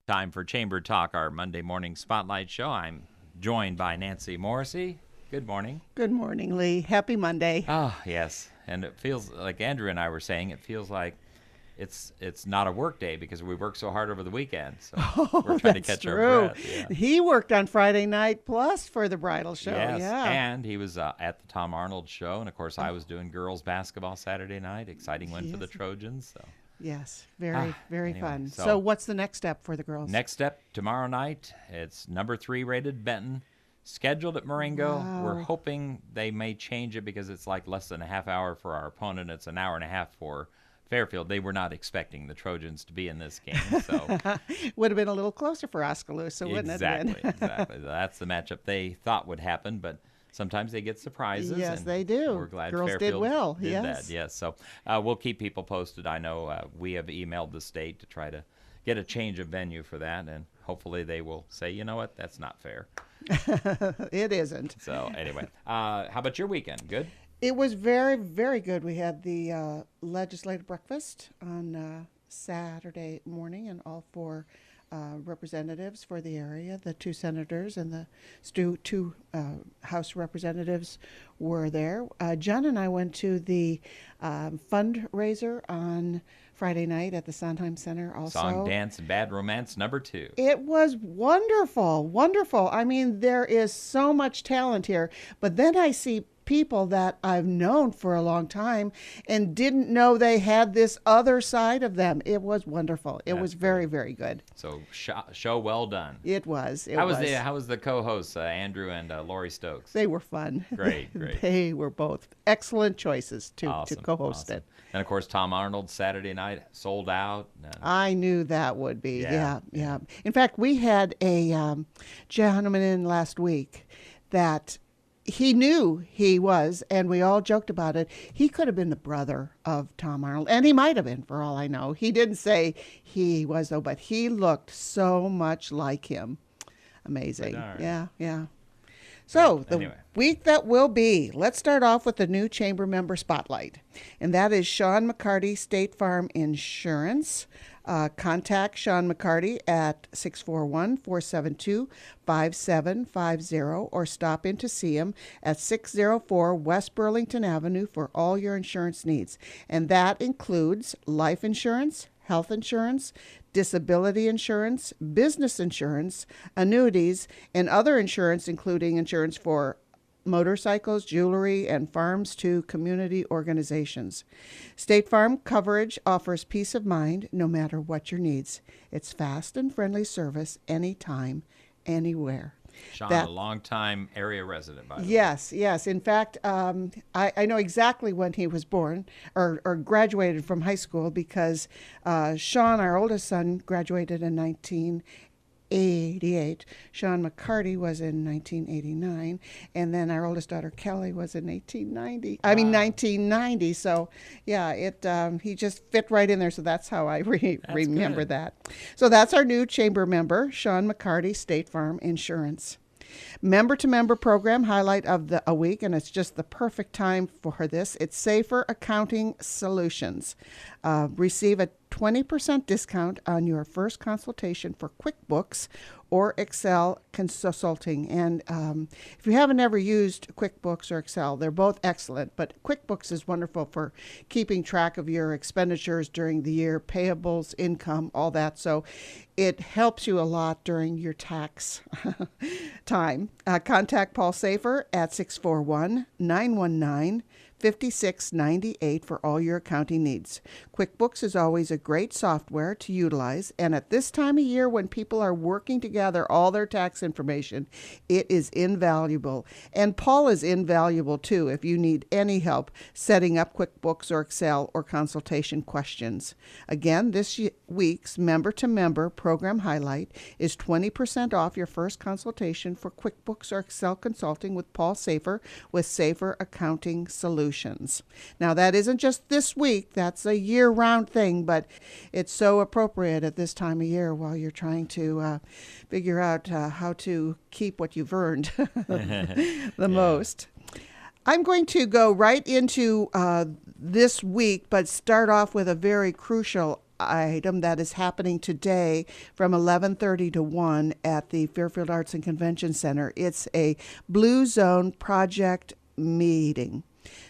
Time for Chamber Talk, our Monday morning spotlight show. I'm joined by Nancy Morrissey. Good morning. Good morning, Lee. Happy Monday. Oh, yes. And it feels like Andrew and I were saying, it feels like it's not a work day because we worked so hard over the weekend. So we're trying to catch our breath. Yeah. He worked on Friday night plus for the bridal show. Yes, Yeah. and he was at the Tom Arnold show. And, of course, I was doing girls basketball Saturday night. Exciting win for the Trojans. So. Yes, very Anyway, fun. so So what's the next step for the girls? Next step, tomorrow night, it's number 3 rated Benton, scheduled at Marengo. Wow. We're hoping they may change it because it's like less than a half hour for our opponent. It's an hour and a half for Fairfield. They were not expecting the Trojans to be in this game. So Would have been a little closer for Oskaloosa, wouldn't it? Exactly. That's the matchup they thought would happen, but sometimes they get surprises. Yes, and they do. We're glad Girls Fairfield did well. did Yes. that. Yes. So we'll keep people posted. I know we have emailed the state to try to get a change of venue for that, and hopefully they will say, you know what, that's not fair. It isn't. So anyway, how about your weekend? Good? It was very, very good. We had the legislative breakfast on Saturday morning, and all 4 representatives for the area, the 2 senators and the 2 House representatives were there. John and I went to the fundraiser on Friday night at the Sondheim Center also. Song, Dance, and Bad Romance number 2. It was wonderful, wonderful. I mean, there is so much talent here, but then I see people that I've known for a long time and didn't know they had this other side of them. It was wonderful. It was very, very good. So show well done. It was. How was the co-hosts, Andrew and Lori Stokes? They were fun. Great. They were both excellent choices to Awesome, co-host awesome. it. And, of course, Tom Arnold Saturday night sold out. I knew that would be. Yeah. In fact, we had a gentleman in last week that he knew he was, and we all joked about it. He could have been the brother of Tom Arnold, and he might have been, for all I know. He didn't say he was, though, but he looked so much like him. Amazing. Yeah. So the week that will be, let's start off with the new chamber member spotlight, and that is Sean McCarty, State Farm Insurance. Contact Sean McCarty at 641-472-5750 or stop in to see him at 604 West Burlington Avenue for all your insurance needs. And that includes life insurance, health insurance, disability insurance, business insurance, annuities, and other insurance, including insurance for motorcycles, jewelry, and farms to community organizations. State Farm coverage offers peace of mind no matter what your needs. It's fast and friendly service anytime, anywhere. Sean, a longtime area resident, by the way. Yes. In fact, I know exactly when he was born or graduated from high school because Sean, our oldest son, graduated in 1988. Sean McCarty was in 1989, and then our oldest daughter Kelly was in 1990. So yeah, he just fit right in there. So that's how I remember good. that. So that's our new chamber member, Sean McCarty, State Farm Insurance. Member-to-member program highlight of a week, and it's just the perfect time for this. It's Safer Accounting Solutions. Receive a 20% discount on your first consultation for QuickBooks or Excel consulting. And if you haven't ever used QuickBooks or Excel, they're both excellent, but QuickBooks is wonderful for keeping track of your expenditures during the year, payables, income, all that. So it helps you a lot during your tax time. Contact Paul Safer at 641-919-5698 for all your accounting needs. QuickBooks is always a great software to utilize, and at this time of year when people are working to gather all their tax information, it is invaluable. And Paul is invaluable too if you need any help setting up QuickBooks or Excel or consultation questions. Again, this week's member-to-member program highlight is 20% off your first consultation for QuickBooks or Excel consulting with Paul Safer with Safer Accounting Solutions. Now, that isn't just this week. That's a year-round thing, but it's so appropriate at this time of year while you're trying to figure out how to keep what you've earned the most. I'm going to go right into this week, but start off with a very crucial item that is happening today from 11:30 to 1 at the Fairfield Arts and Convention Center. It's a Blue Zone project meeting.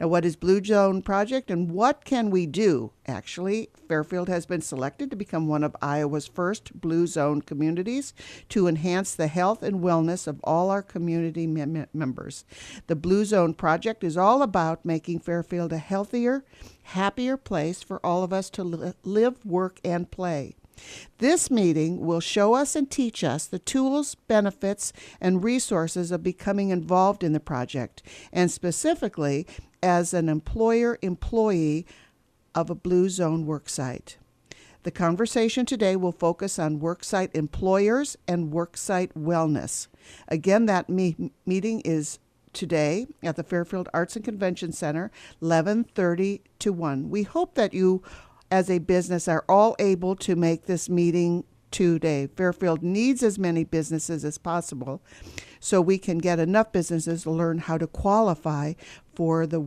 Now, what is Blue Zone Project and what can we do? Actually, Fairfield has been selected to become one of Iowa's first Blue Zone communities to enhance the health and wellness of all our community members. The Blue Zone Project is all about making Fairfield a healthier, happier place for all of us to live, work, and play. This meeting will show us and teach us the tools, benefits, and resources of becoming involved in the project, and specifically as an employer-employee of a Blue Zone Worksite. The conversation today will focus on worksite employers and worksite wellness. Again, that meeting is today at the Fairfield Arts and Convention Center, 11:30 to 1. We hope that you, as a business, are all able to make this meeting today. Fairfield needs as many businesses as possible so we can get enough businesses to learn how to qualify for the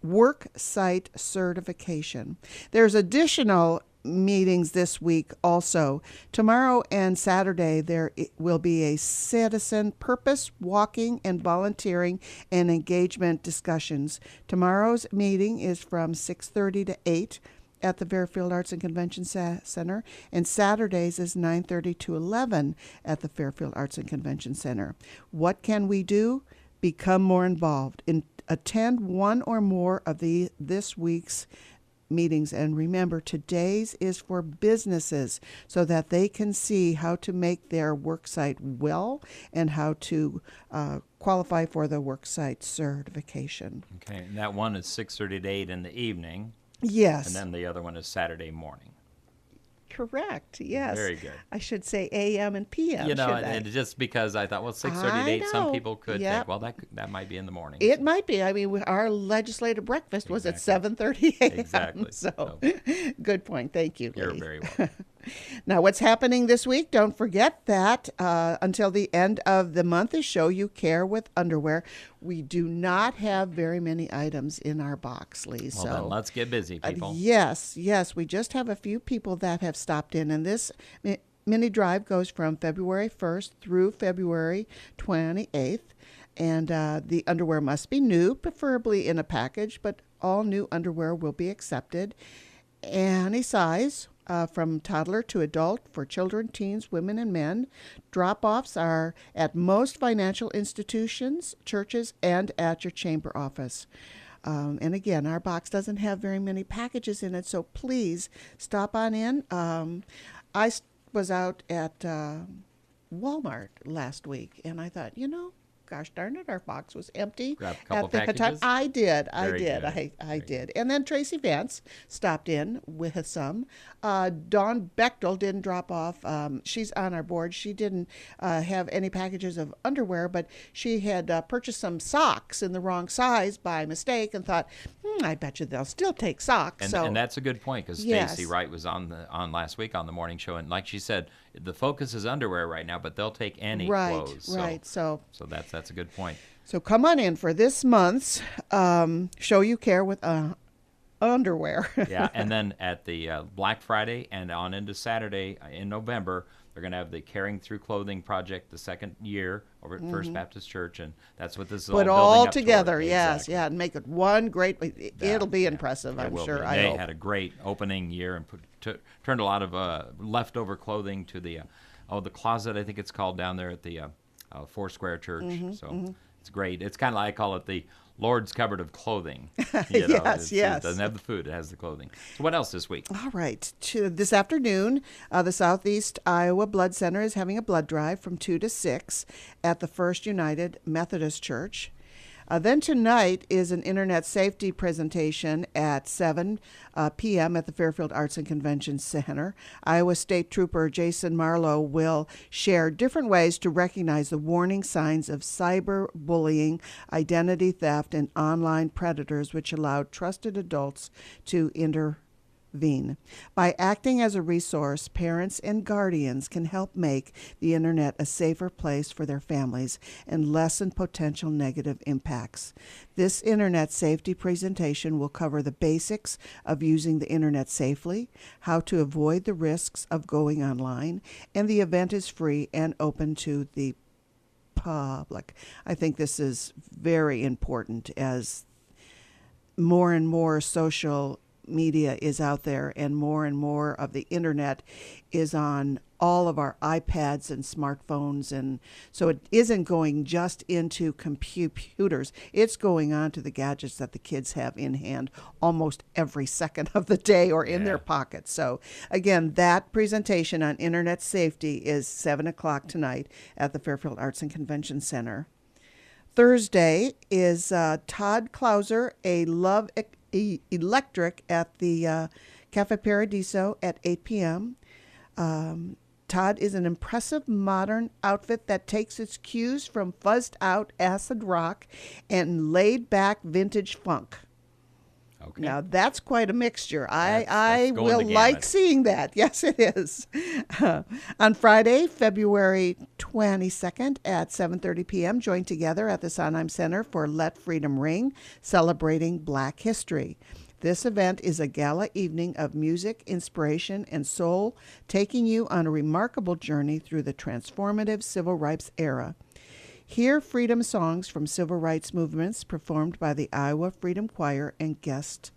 worksite certification. There's additional meetings this week also. Tomorrow and Saturday there will be a citizen purpose walking and volunteering and engagement discussions. Tomorrow's meeting is from 6:30 to 8 at the Fairfield Arts and Convention Center, and Saturdays is 9:30 to 11 at the Fairfield Arts and Convention Center. What can we do? Become more involved. Attend one or more of this week's meetings. And remember, today's is for businesses so that they can see how to make their worksite well and how to qualify for the worksite certification. Okay, and that one is 6:30 to 8 in the evening. Yes. And then the other one is Saturday morning. Correct. Yes. Very good. I should say AM and PM. You know, and and just because I thought, well, 6:30 to 8, some people could think, well, that might be in the morning. It might be. I mean, our legislative breakfast was at 7:30 a.m. Exactly. So, good point. Thank you, Lee. You're very welcome. Now, what's happening this week? Don't forget that until the end of the month is Show You Care with Underwear. We do not have very many items in our box, Lee. Well, then let's get busy, people. Yes. We just have a few people that have stopped in, and this mini drive goes from February 1st through February 28th. And the underwear must be new, preferably in a package, but all new underwear will be accepted. Any size. From toddler to adult for children, teens, women, and men. Drop-offs are at most financial institutions, churches, and at your chamber office. And again, our box doesn't have very many packages in it, so please stop on in. I was out at Walmart last week, and I thought, gosh darn it, our box was empty. Grab a couple at the packages? I did. Very I did. And then Tracy Vance stopped in with some. Dawn Bechtel didn't drop off. She's on our board. She didn't have any packages of underwear, but she had purchased some socks in the wrong size by mistake and thought, I bet you they'll still take socks. And that's a good point, because Yes. Stacy Wright was on last week on the morning show, and like she said, the focus is underwear right now, but they'll take any clothes. Right. So that's a good point. So come on in for this month's Show You Care with underwear. Yeah, and then at the Black Friday and on into Saturday in November, they're going to have the Caring Through Clothing Project, the second year over at First Baptist Church, and that's what this is Put all all building up together, toward. yes, Exactly. yeah, and make it one great. It'll be Yeah, impressive, it I'm will sure. be. I They hope. had a great opening year and turned a lot of leftover clothing to the the closet, I think it's called, down there at the Foursquare Church. It's great. It's kind of like, I call it the Lord's cupboard of clothing. Yes. It doesn't have the food; it has the clothing. So what else this week? All right. This afternoon, the Southeast Iowa Blood Center is having a blood drive from 2 to 6 at the First United Methodist Church. Then tonight is an internet safety presentation at 7 p.m. at the Fairfield Arts and Convention Center. Iowa State Trooper Jason Marlowe will share different ways to recognize the warning signs of cyberbullying, identity theft, and online predators, which allow trusted adults to By acting as a resource, parents and guardians can help make the internet a safer place for their families and lessen potential negative impacts. This internet safety presentation will cover the basics of using the internet safely, how to avoid the risks of going online, and the event is free and open to the public. I think this is very important as more and more social media is out there and more of the internet is on all of our iPads and smartphones, and so it isn't going just into computers, it's going on to the gadgets that the kids have in hand almost every second of the day or in their pockets. So again, that presentation on internet safety is 7 o'clock tonight at the Fairfield Arts and Convention Center. Thursday is Todd Clauser, A Love Electric at the Cafe Paradiso at 8 p.m. Todd is an impressive modern outfit that takes its cues from fuzzed out acid rock and laid back vintage funk. Okay. Now that's quite a mixture. That's I going will the gamut. like seeing that. Yes, it is. On Friday, February 22nd at 7:30 p.m., join together at the Sondheim Center for Let Freedom Ring, celebrating Black history. This event is a gala evening of music, inspiration, and soul, taking you on a remarkable journey through the transformative civil rights era. Hear freedom songs from civil rights movements performed by the Iowa Freedom Choir and guest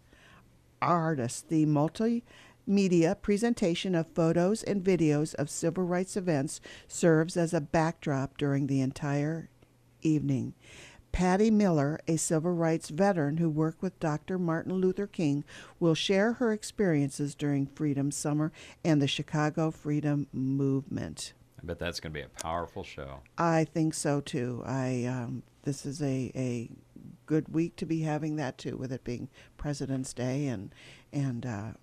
artists. The multimedia presentation of photos and videos of civil rights events serves as a backdrop during the entire evening. Patty Miller, a civil rights veteran who worked with Dr. Martin Luther King, will share her experiences during Freedom Summer and the Chicago Freedom Movement. I bet that's going to be a powerful show. I think so too. This is a good week to be having that too, with it being President's Day and the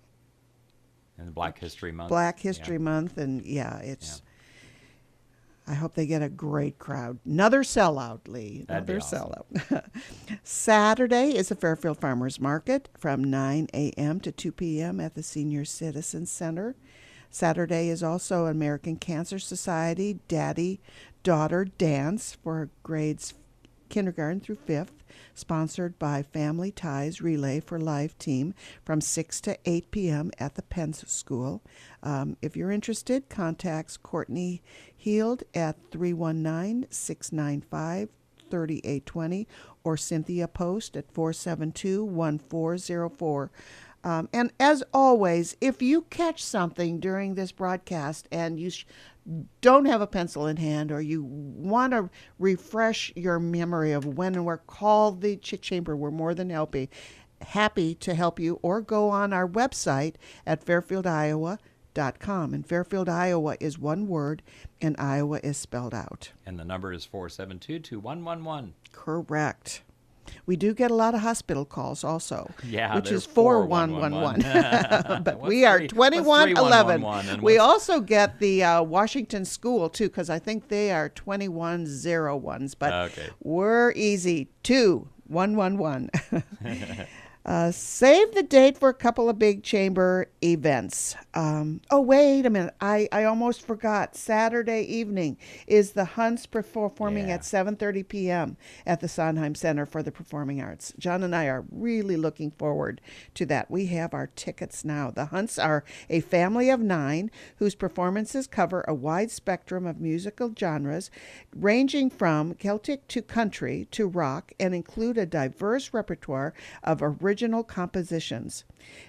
Black History Month. Black History Month, and it's. I hope they get a great crowd. Another sellout, Lee. Another sellout. Saturday is the Fairfield Farmers Market from 9 a.m. to 2 p.m. at the Senior Citizen Center. Saturday is also American Cancer Society Daddy-Daughter Dance for grades kindergarten through 5th, sponsored by Family Ties Relay for Life team from 6 to 8 p.m. at the Penn's School. If you're interested, contact Courtney Heald at 319-695-3820 or Cynthia Post at 472-1404. And as always, if you catch something during this broadcast and you don't have a pencil in hand, or you want to refresh your memory of when and where, call the chamber. We're more than happy to help you, or go on our website at fairfieldiowa.com. And Fairfield, Iowa is one word, and Iowa is spelled out. And the number is 472-2111. Correct. We do get a lot of hospital calls also, which is 4111. But we are 2111. We also get the Washington School, too, because I think they are 2101s. But we're easy, 2111. Save the date for a couple of big chamber events. Wait a minute. I almost forgot. Saturday evening is the Hunts performing at 7:30 p.m. at the Sondheim Center for the Performing Arts. John and I are really looking forward to that. We have our tickets now. The Hunts are a family of 9 whose performances cover a wide spectrum of musical genres, ranging from Celtic to country to rock, and include a diverse repertoire of original compositions.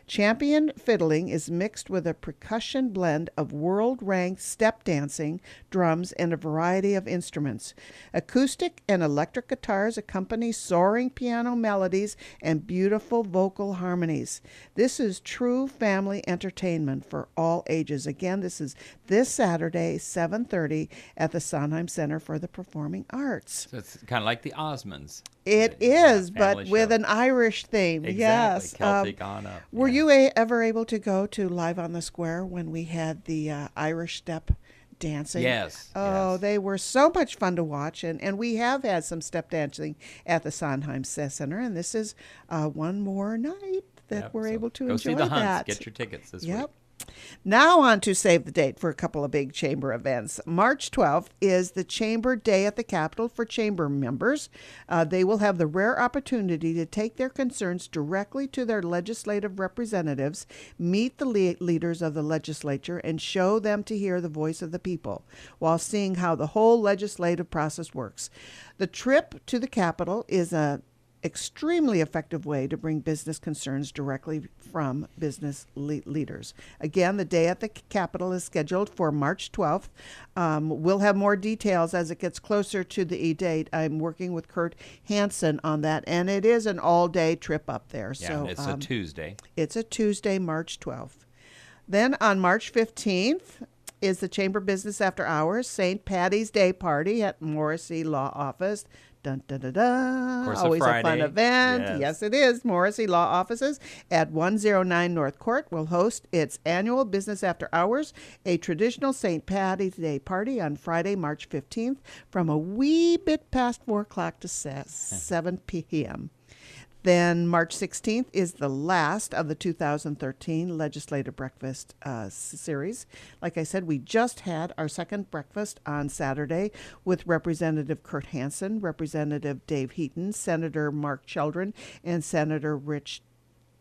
Champion fiddling is mixed with a percussion blend of world-ranked step dancing, drums, and a variety of instruments. Acoustic and electric guitars accompany soaring piano melodies and beautiful vocal harmonies. This is true family entertainment for all ages. Again, this is this Saturday, 7:30 at the Sondheim Center for the Performing Arts. So it's kind of like the Osmonds. It is, but with an Irish theme. Exactly. Yes. Celtic on up. Were you ever able to go to Live on the Square when we had the Irish step dancing? Yes. Oh, they were so much fun to watch, and we have had some step dancing at the Sondheim Center, and this is one more night that we're able to go enjoy see the Hunts. that. Get your tickets this Yep. week. Now on to save the date for a couple of big chamber events. March 12th is the Chamber Day at the Capitol for chamber members. They will have the rare opportunity to take their concerns directly to their legislative representatives, meet the leaders of the legislature, and show them to hear the voice of the people while seeing how the whole legislative process works. The trip to the Capitol is a extremely effective way to bring business concerns directly from business leaders. Again, the day at the Capitol is scheduled for March 12th. We'll have more details as it gets closer to the date. I'm working with Kurt Hansen on that, and it is an all-day trip up there. Yeah, so it's a Tuesday. It's a Tuesday, March 12th. Then on March 15th is the Chamber Business After Hours St. Patty's Day Party at Morrissey Law Office. Dun, dun, dun, dun. Of course, always a a fun event. Yes, it is. Morrissey Law Offices at 109 North Court will host its annual Business After Hours, a traditional St. Patty's Day party on Friday, March 15th from a wee bit past 4 o'clock to 7 p.m. Then March 16th is the last of the 2013 Legislative Breakfast series. Like I said, we just had our second breakfast on Saturday with Representative Kurt Hansen, Representative Dave Heaton, Senator Mark Cheldron, and Senator Rich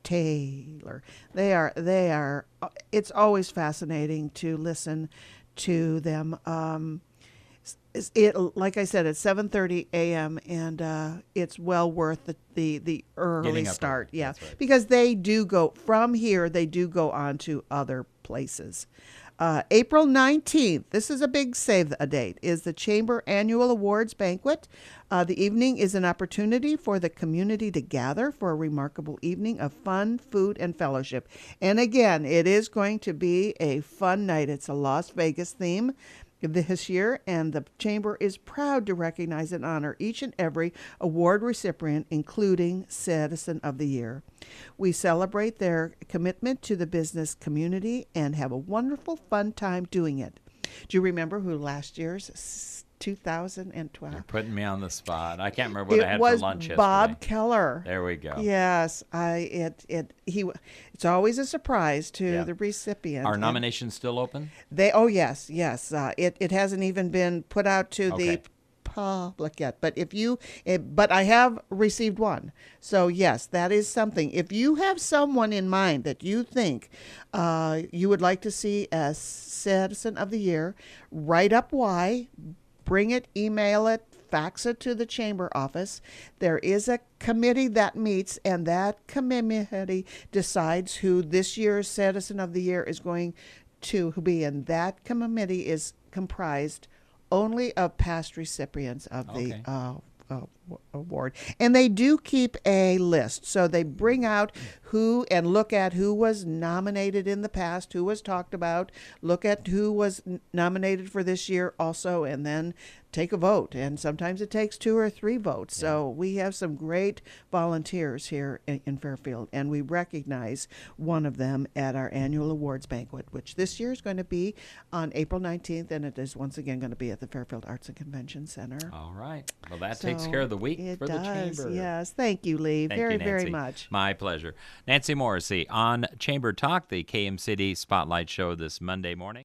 Taylor. They are. It's always fascinating to listen to them. Like I said, it's 7:30 a.m. and it's well worth the early start. Early. Yeah, Right. because they do go from here. They do go on to other places. April 19th, this is a big save a date, is the Chamber Annual Awards Banquet. The evening is an opportunity for the community to gather for a remarkable evening of fun, food, and fellowship. And again, it is going to be a fun night. It's a Las Vegas theme this year, and the Chamber is proud to recognize and honor each and every award recipient, including Citizen of the Year. We celebrate their commitment to the business community and have a wonderful, fun time doing it. Do you remember who last year's 2012? You're putting me on the spot. I can't remember what I had for lunch yesterday. Bob Keller. There we go. Yes, it's always a surprise to the recipient. Are nominations still open? Yes. It hasn't even been put out to the public yet, but I have received one. So yes, that is something. If you have someone in mind that you think you would like to see as Citizen of the Year, write up why. Bring it, email it, fax it to the Chamber office. There is a committee that meets, and that committee decides who this year's Citizen of the Year is going to be. And that committee is comprised only of past recipients of the award. And they do keep a list. So they bring out who and look at who was nominated in the past, who was talked about, look at who was nominated for this year also, and then take a vote. And sometimes it takes 2 or 3 votes. Yeah. So we have some great volunteers here in Fairfield, and we recognize one of them at our annual awards banquet, which this year is going to be on April 19th, and it is once again going to be at the Fairfield Arts and Convention Center. All right. Well, that takes care of the week for the Chamber. Yes. Thank you, Lee. Thank you, Nancy. Very much. My pleasure. Nancy Morrissey on Chamber Talk, the KM City Spotlight Show this Monday morning.